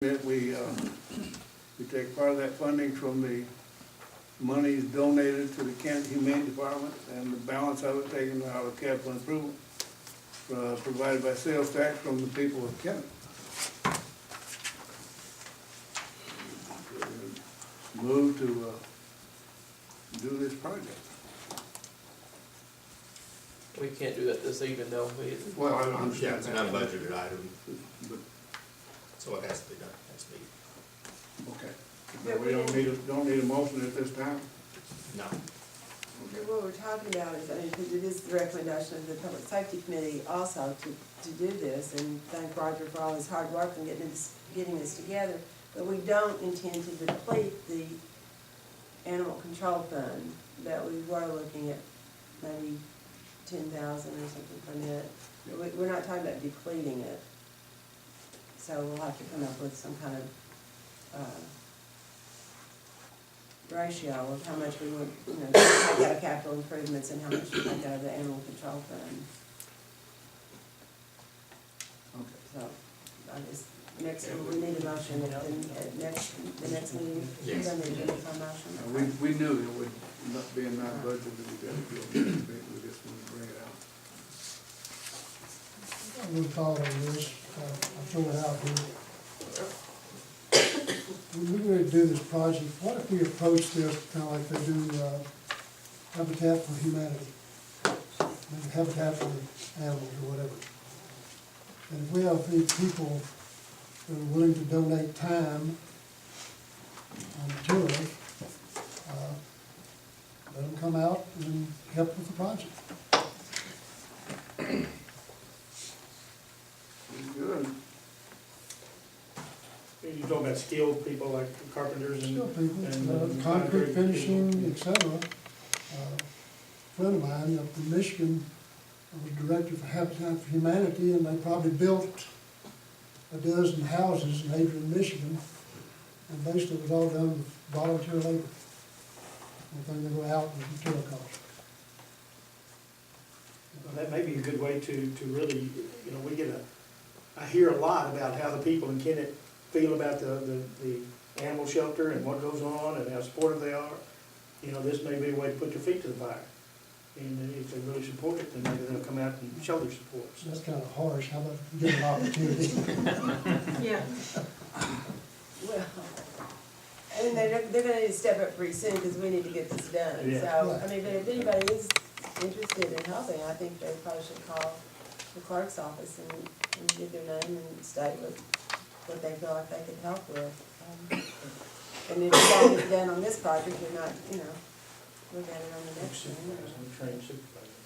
that we take part of that funding from the monies donated to the Kennett Humane Department and the balance of it taken out of capital improvement provided by sales tax from the people of Kennett. Move to do this project. We can't do that this evening, though. Well, I understand. Yeah, it's not a budgeted item, But, so it has to be done, it has to be. okay. But we don't need a motion at this time? No. Okay. What we're talking about is, I mean, because it is the recommendation of the Public Safety Committee also to do this, and thank Roger for all his hard work in getting this together, but we don't intend to deplete the animal control fund that we were looking at, maybe 10,000 or something from it. We're not talking about depleting it, so we'll have to come up with some kind of ratio of how much we would, take out of capital improvements and how much we take out of the animal control fund. Okay. So, I guess, we need a motion at the next meeting. Yes. We're gonna need a motion. We knew it would not be in that budget that we got to go. We just wanted to bring it out. I would follow this, I'll throw it out here. When we're going to do this project, what if we approach this kind of like they do Habitat for Humanity? Maybe Habitat for Animals or whatever. And if we have these people that are willing to donate time and materials, let them come out and help with the project. Good. You talk about skilled people like carpenters and. Still people, and concrete finishing, people. etc. A friend of mine up in Michigan was director for Habitat for Humanity, and they probably built a dozen houses in Adrian, Michigan, and basically it was all done with volunteer labor. One thing they go out with material costs. Well, that may be a good way to really, I hear a lot about how the people in Kennett feel about the animal shelter and what goes on and how supportive they are. This may be a way to put their feet to the fire. And if they really support it, then maybe they'll come out and show their support. So that's kind of harsh. How about give an opportunity? Yeah. Well, and they're gonna need to step up pretty soon, because we need to get this done. Yeah. So, I mean, but if anybody is interested in helping, I think they probably should call the clerk's office and give their name and state what they feel like they could help with. And if you don't get it done on this project, you're not, look at it on the next one. Trained supervisor.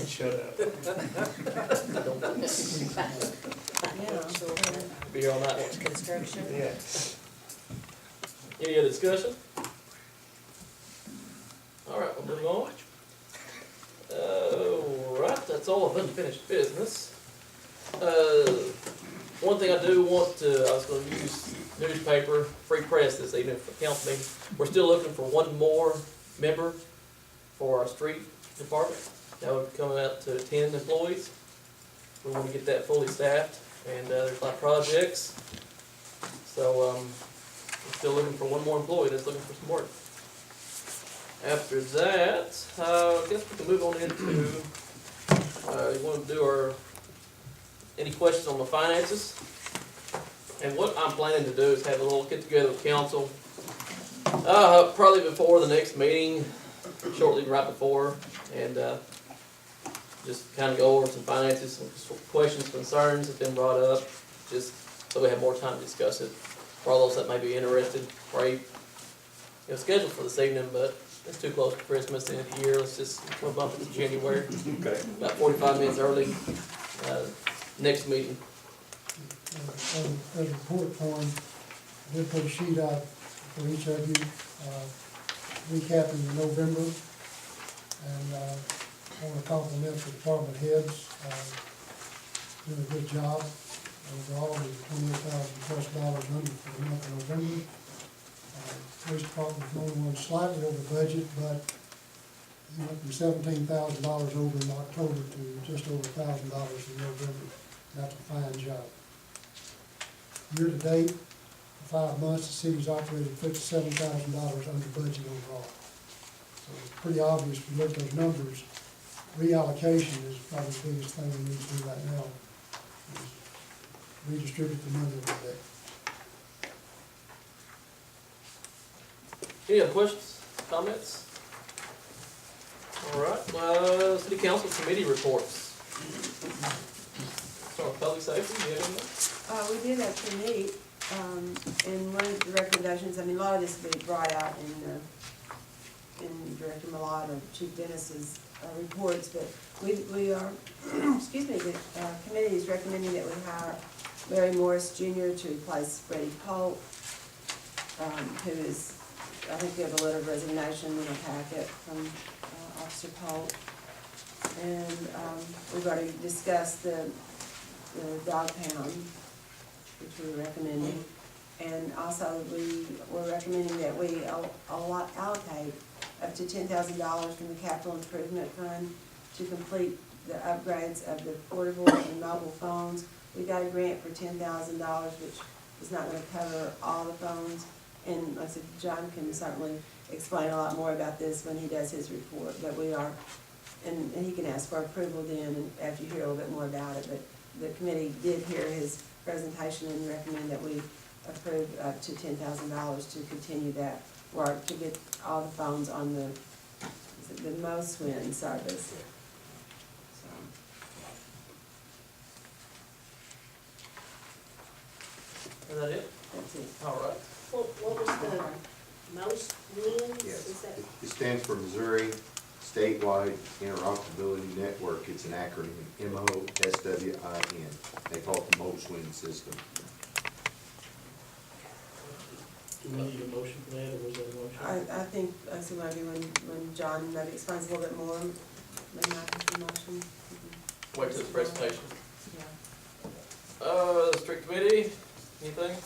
Shut up. Yeah. Be here all night. Construction. Yeah. Any other discussion? All right, we'll move on. All right, that's all of unfinished business. One thing I do want to, I was going to use newspaper, free press this evening for council meeting. We're still looking for one more member for our street department. That would come out to 10 employees. We want to get that fully staffed, and there's a lot of projects. So we're still looking for one more employee that's looking for some work. After that, I guess we can move on into, you want to do any questions on the finances? And what I'm planning to do is have a little get together with council, probably before the next meeting, shortly right before, and just kind of go over some finances, some questions, concerns that have been brought up, just so we have more time to discuss it. For all those that may be interested, probably scheduled for this evening, but it's too close to Christmas, the end of the year. Let's just bump it to January, Okay. about 45 minutes early. Next meeting. As a report form, I did put a sheet out for each of you, recapping the November. And I want to compliment the department heads, doing a good job. Overall, it was $28,000+ under for the month of November. Police department was only one slightly over budget, but he went from $17,000 over in October to just over $1,000 in November. and that's a fine job. Year to date, for 5 months, the city's operated $57,000 under budget overall. So it's pretty obvious, if you look at those numbers, reallocation is probably the biggest thing we need to do right now, is redistribute the money a little bit. Any other questions, comments? All right, city council committee reports. Start with public safety, do you have anything? We did actually meet, and one of the recommendations, I mean, a lot of this will be brought out in Director Malott or Chief Dennis's reports, but we are, excuse me, the committee is recommending that we hire Larry Morris Jr. to replace Freddie Polk, who is, I think we have a letter of resignation in a packet from Officer Polk. And we've already discussed the dog pound, which we're recommending. And also, we're recommending that we allocate up to $10,000 from the capital improvement fund to complete the upgrades of the portable and mobile phones. We got a grant for $10,000, which is not gonna cover all the phones. And like I said, John can certainly explain a lot more about this when he does his report, but we are, and he can ask for approval then, and after you hear a little bit more about it, but the committee did hear his presentation and recommend that we approve up to $10,000 to continue that work, to get all the phones on the MoSwin service. So, Is that it? that's it. All right. What was the most wins, Yes, is that? it stands for Missouri Statewide Interoperability Network. It's an acronym, MOSWIN. They call it the MoSwin system. Do we need a motion for that, or was that a motion? I think, so maybe when John maybe explains a little bit more, maybe I can do motion. Wait till the presentation. Yeah. Street committee, anything?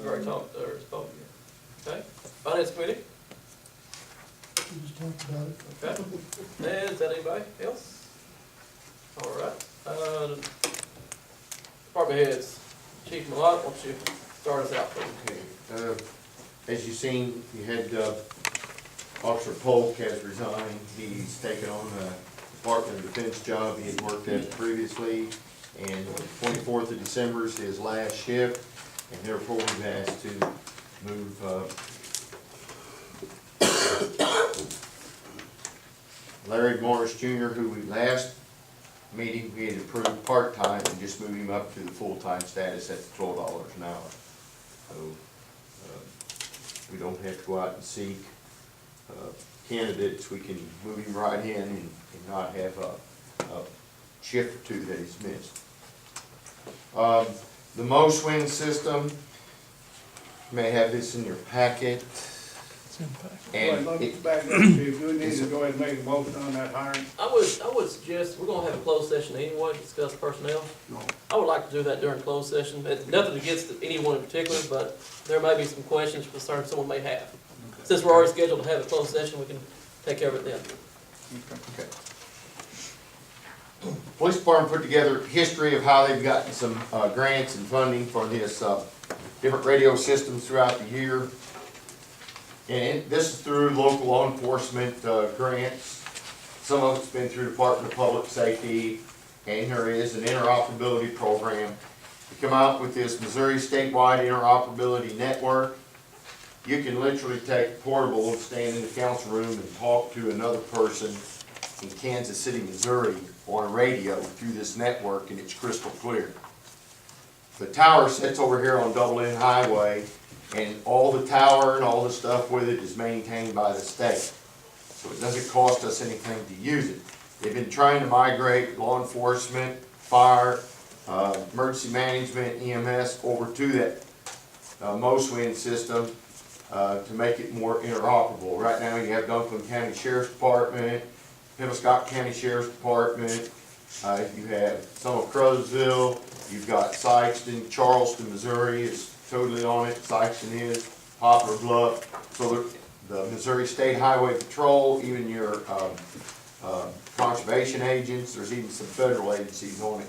You already talked, or spoke? Okay. Finance committee, We just talked about it. okay. And is that anybody else? All right. Department heads, Chief Malott, why don't you start us out, please? Okay. As you've seen, you had Officer Polk has resigned. He's taken on a Department of Defense job he had worked at previously. And 24th of December is his last shift, and therefore we've asked to move Larry Morris Jr., who we last meeting, we had approved part-time, and just move him up to the full-time status at $12 an hour. So we don't have to go out and seek candidates. We can move him right in and not have a shift or two that he's missed. The MoSwin system, you may have this in your packet. And Well, it, back up, Chief, we need to go ahead and make a motion on that hiring. I would suggest, we're gonna have a closed session anyway, to discuss personnel. No. I would like to do that during closed session. Nothing against anyone in particular, but there may be some questions, concerns someone may have. Since we're already scheduled to have a closed session, we can take care of it then. okay. Police Department put together a history of how they've gotten some grants and funding for this different radio systems throughout the year. And this is through local law enforcement grants. Some of it's been through Department of Public Safety, and there is an interoperability program. To come out with this Missouri Statewide Interoperability Network, you can literally take portable and stand in the council room and talk to another person in Kansas City, Missouri, on a radio through this network, and it's crystal clear. The tower sits over here on Double N Highway, and all the tower and all the stuff with it is maintained by the state. So it doesn't cost us anything to use it. They've been trying to migrate law enforcement, fire, emergency management, EMS over to that MoSwin system to make it more interoperable. Right now you have Dunklin County Sheriff's Department, Penobscot County Sheriff's Department, you have some of Crowsville, you've got Sykeston, Charleston, Missouri is totally on it, Sykeston is, Poplar Bluff. So the Missouri State Highway Patrol, even your conservation agents, there's even some federal agencies on it.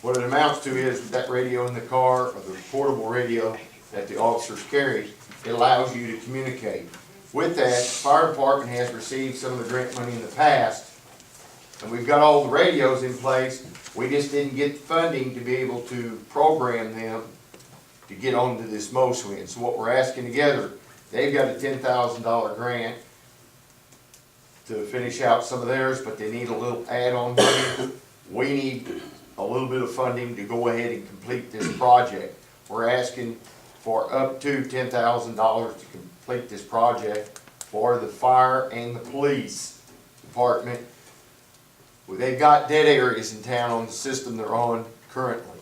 What it amounts to is that radio in the car, or the portable radio that the officers carry, it allows you to communicate. With that, the fire department has received some of the grant money in the past, and we've got all the radios in place. We just didn't get the funding to be able to program them to get onto this MOSWIN. So what we're asking together, they've got a $10,000 grant to finish out some of theirs, but they need a little add-on money. We need a little bit of funding to go ahead and complete this project. We're asking for up to $10,000 to complete this project for the fire and the police department. Well, they've got dead areas in town on the system they're on currently.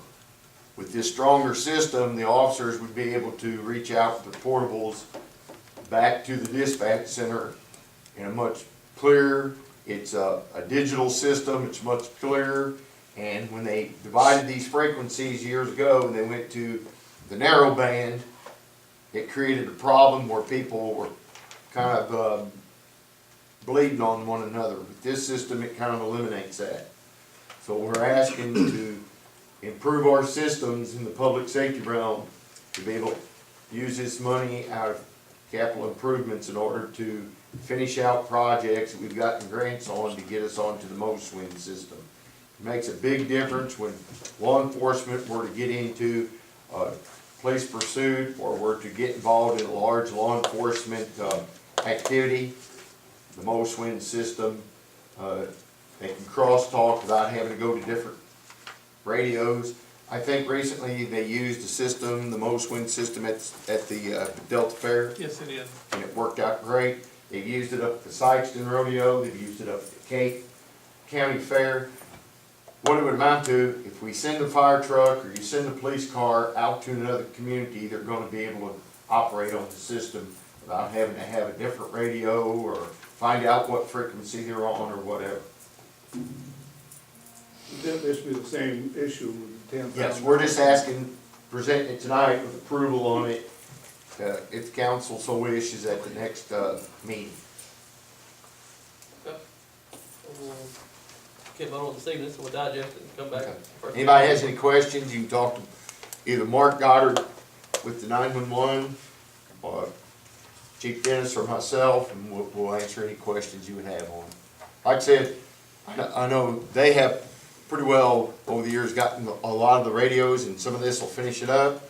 With this stronger system, the officers would be able to reach out with their portables back to the dispatch center in a much clearer, it's a digital system, it's much clearer. And when they divided these frequencies years ago, and they went to the narrow band, it created a problem where people were kind of bleeding on one another. With this system, it kind of eliminates that. So we're asking to improve our systems in the public safety realm to be able to use this money out of capital improvements in order to finish out projects that we've gotten grants on to get us onto the MOSWIN system. It makes a big difference when law enforcement were to get into police pursuit or were to get involved in a large law enforcement activity. The MOSWIN system, they can crosstalk without having to go to different radios. I think recently they used the system, the MOSWIN system at the Delta Fair. Yes, it is. And it worked out great. They've used it up at the Sykeston Rodeo, they've used it up at the Cape County Fair. What it would amount to, if we send a fire truck or you send a police car out to another community, they're gonna be able to operate on the system without having to have a different radio or find out what frequency they're on or whatever. This will be the same issue with the $10,000. Yes, we're just asking, presenting it tonight with approval on it, if the council so wishes at the next meeting. We'll get on this evening, so we'll digest it and come back. Okay. first. Anybody has any questions, you can talk to either Mark Goddard with the 911, or Chief Dennis or myself, and we'll answer any questions you would have on it. Like I said, I know they have pretty well, over the years, gotten a lot of the radios, and some of this will finish it up.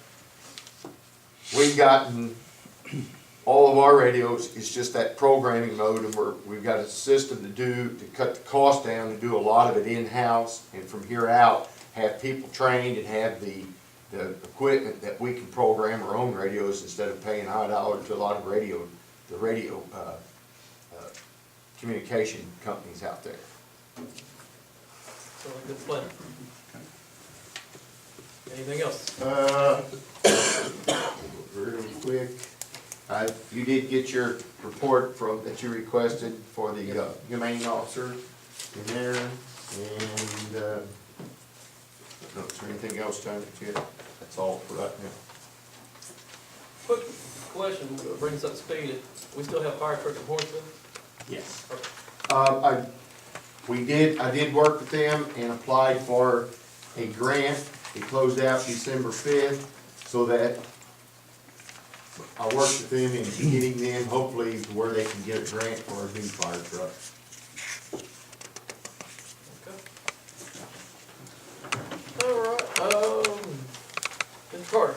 We've gotten all of our radios, it's just that programming mode, and we've got a system to cut the cost down, and do a lot of it in-house, and from here out, have people trained and have the equipment that we can program our own radios instead of paying high dollar to a lot of radio communication companies out there. So a good plan. Anything else? Real quick, you did get your report that you requested for the humane officer in there, and no, is there anything else, Tony, that you had? That's all for right now. Quick question, bring us up to speed. We still have fire truck in Hornsville? Yes. I did work with them and applied for a grant. It closed out December 5th, so that I worked with them in getting them hopefully to where they can get a grant for a new fire truck. All right, Mr. Carter.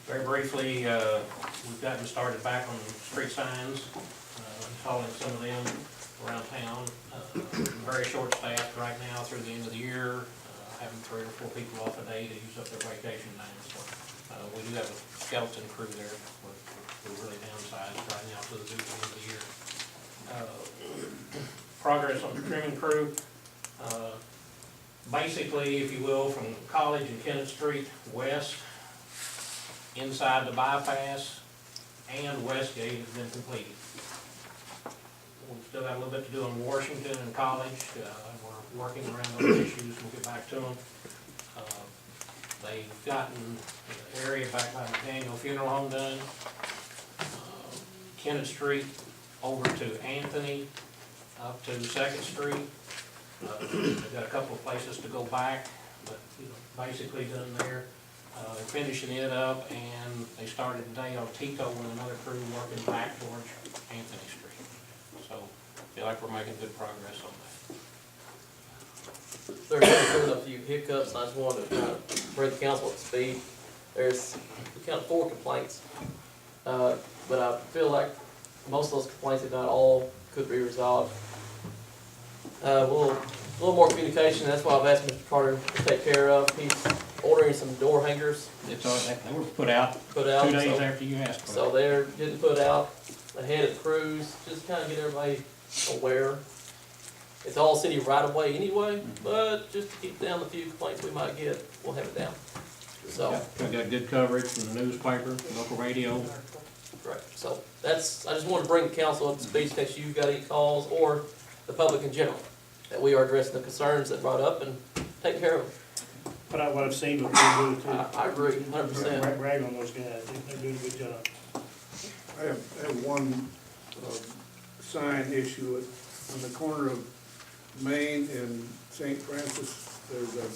Very briefly, we've gotten started back on street signs, installing some of them around town. Very short staffed right now through the end of the year, having 3 or 4 people off a day to use up their vacation days. So, we do have a skeleton crew there. We're really downsized right now to the end of the year. Progress on the trimming crew. Basically, if you will, from College and Kennett Street west, inside the bypass and Westgate has been completed. We've still got a little bit to do on Washington and College. We're working around those issues. We'll get back to them. They've gotten the area back by the Daniel Funeral Home done. Kennett Street over to Anthony, up to Second Street. They've got a couple of places to go back, but, basically done there. They're finishing it up, and they started today on Tito with another crew working back towards Anthony Street. So, feel like we're making good progress on that. There's been a few hiccups, I just wanted to kind of bring the council up to speed. There's, we count 4 complaints, but I feel like most of those complaints, if not all, could be resolved. A little more communication, that's why I've asked Mr. Carter to take care of. He's ordering some door hangers It's all, they were put out put 2 out. days So- after you asked for it. So they're getting put out ahead of the crews, just kind of get everybody aware. It's all city right of way anyway, but just to keep down the few complaints we might get, we'll have it down. So, We got good coverage from the newspaper, local radio. right, so that's, I just wanted to bring the council up to speed in case you've got any calls or the public in general, that we are addressing the concerns that brought up and taking care of them. What I've seen looks pretty good too. I agree, 100%. Brag on those guys, they're doing a good job. I have one sign issue on the corner of Main and St. Francis. There's a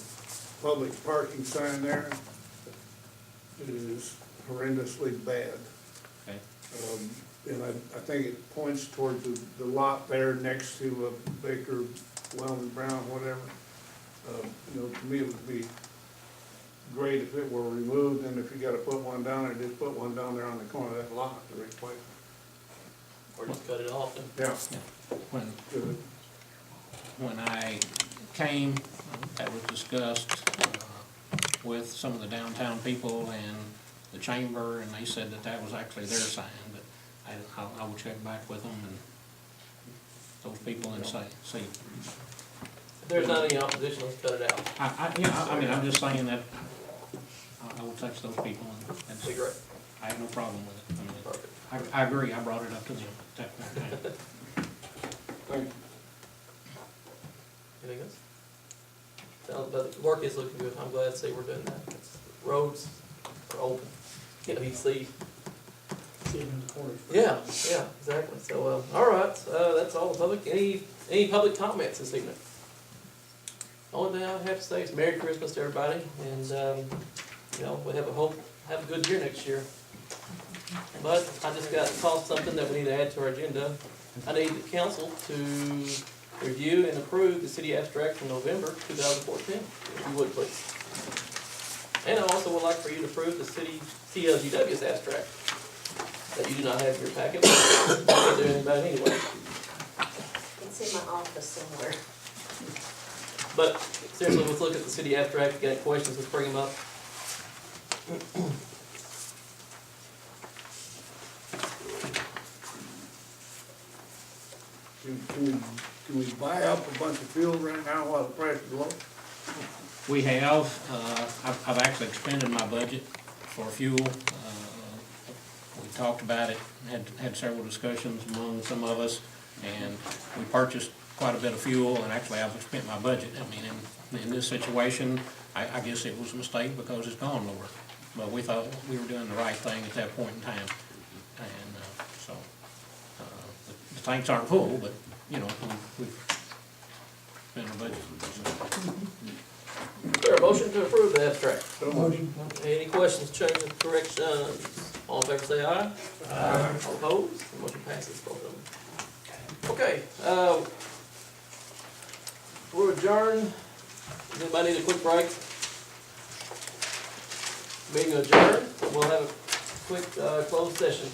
public parking sign there. It is horrendously bad. Okay. And I think it points toward the lot there next to Baker, Wellman Brown, whatever. To me, it would be great if it were removed, and if you gotta put one down there, just put one down there on the corner of that lot to replace it. Or just cut it off and. Yeah. When, Good. when I came, that was discussed with some of the downtown people and the chamber, and they said that that was actually their sign, but I will check back with them and those people and see. If there's not any opposition, let's cut it out. I mean, I'm just saying that I will touch those people and That'd be great. I have no problem with it. I mean, Perfect. I agree, I brought it up to them at that point in time. Thank you. Anything else? But the work is looking good. I'm glad to see we're doing that. Roads are open. You see. See them in the corner. Yeah, exactly. So, all right, that's all the public. Any public comments this evening? Only thing I have to say is Merry Christmas to everybody, and, we have a good year next year. But I just got caught something that we need to add to our agenda. I need the council to review and approve the city abstract from November 2014, if you would please. And I also would like for you to approve the city CLGW's abstract that you do not have in your packet. I can't do anything about it anyway. It's in my office somewhere. But seriously, let's look at the city abstract. If you got any questions, let's bring them up. Can we buy up a bunch of fuel right now while the price is low? We have, I've actually expended my budget for fuel. We talked about it, had several discussions among some of us, and we purchased quite a bit of fuel, and actually I've spent my budget. I mean, in this situation, I guess it was a mistake because it's gone lower. But we thought we were doing the right thing at that point in time. And, so, the tanks aren't full, but, we've spent our budget. Is there a motion to approve the abstract? Motion. Any questions, changes, corrections? All in favor say aye. Aye. All opposed? The motion passes, both of them. Okay, we're adjourned. Does anybody need a quick break? Meeting adjourned. We'll have a quick closed session.